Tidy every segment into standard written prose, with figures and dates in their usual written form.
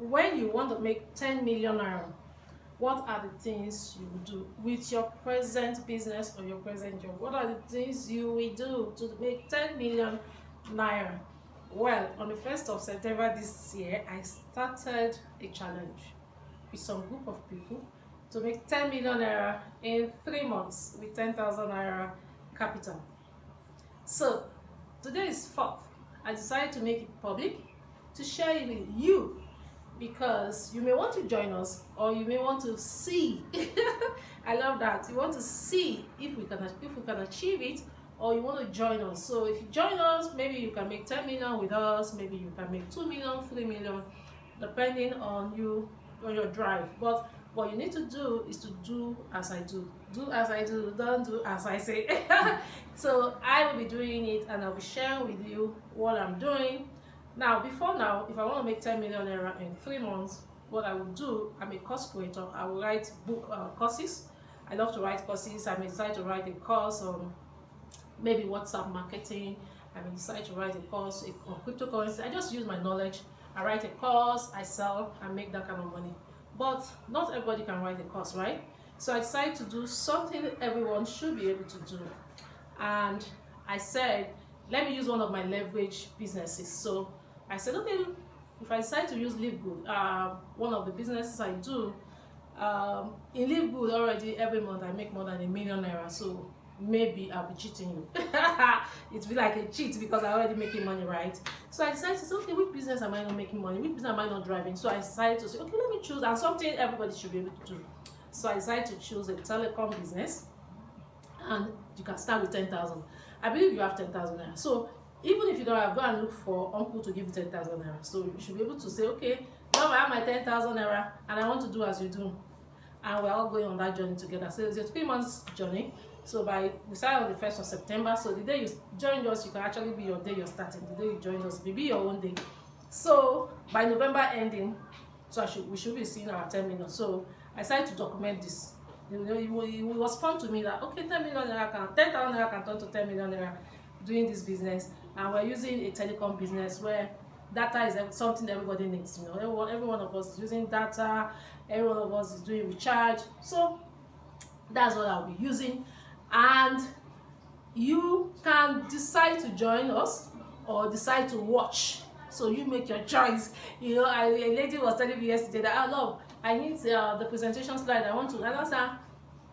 when you want to make 10 million naira, what are the things you will do with your present business or your present job? What are the things you will do to make 10 million naira? Well, on the 1st of September this year, I started a challenge with some group of people to make 10 million naira in 3 months with 10,000 naira capital. So today is 4th. I decided to make it public to share it with you, because you may want to join us, or you may want to see I love that, you want to see if we can achieve it, or you want to join us. So if you join us, maybe you can make 10 million with us, maybe you can make 2 million, 3 million, depending on you, on your drive. But what you need to do is to do as I do. Do as I do, don't do as I say. So I will be doing it, and I'll be sharing with you what I'm doing. Now, if I want to make 10 million naira in 3 months, what I will do, I'm a course creator. I will write courses. I love to write courses. I may decide to write a course on maybe WhatsApp marketing. I may decide to write a course on cryptocurrency. I just use my knowledge. I write a course, I sell, I make that kind of money. But not everybody can write a course, right? So I decided to do something that everyone should be able to do. And I said, let me use one of my leverage businesses. So I said, okay, if I decide to use Live Good, one of the businesses I do, in Live Good already every month I make more than ₦1 million. So maybe I'll be cheating you. It's be like a cheat because I'm already making money, right? So I decided to say, okay, which business am I not making money? Which business am I not driving? So I decided to say, okay, let me choose, and something everybody should be able to do. So I decided to choose a telecom business, and you can start with 10,000. I believe you have 10,000 naira. So even if you don't have, go and look for uncle to give you 10,000 naira. So you should be able to say, okay, now I have my 10,000 naira and I want to do as you do. And we're all going on that journey together. So it's a 3 months journey. So we started on the 1st of September. So the day you joined us, you can actually be your day you're starting. The day you joined us, maybe your own day. So by November ending, so we should be seeing our 10 million. So I decided to document this. You know, it was fun to me that, okay, 10 million naira can, 10,000 naira can turn to 10 million naira doing this business. And we're using a telecom business where data is something that everybody needs. You know, every one of us is using data, every one of us is doing recharge. So that's what I'll be using. And you can decide to join us or decide to watch. So you make your choice. You know, a lady was telling me yesterday that, I need the presentation slide. I want to. And I said,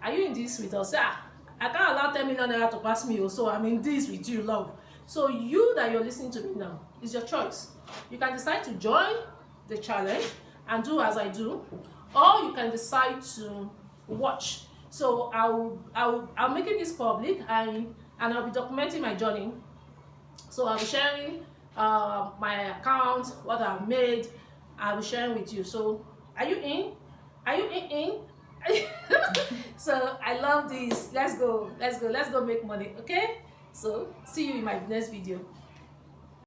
are you in this with us? I can't allow 10 million naira to pass me. So I'm in this with you, love. So you that you're listening to me now, is your choice. You can decide to join the challenge and do as I do, or you can decide to watch. So I'm making this public, and I'll be documenting my journey. So I'll be sharing my account, what I've made. I'll be sharing with you. So are you in? Are you in? So I love this. Let's go make money. Okay, so see you in my next video.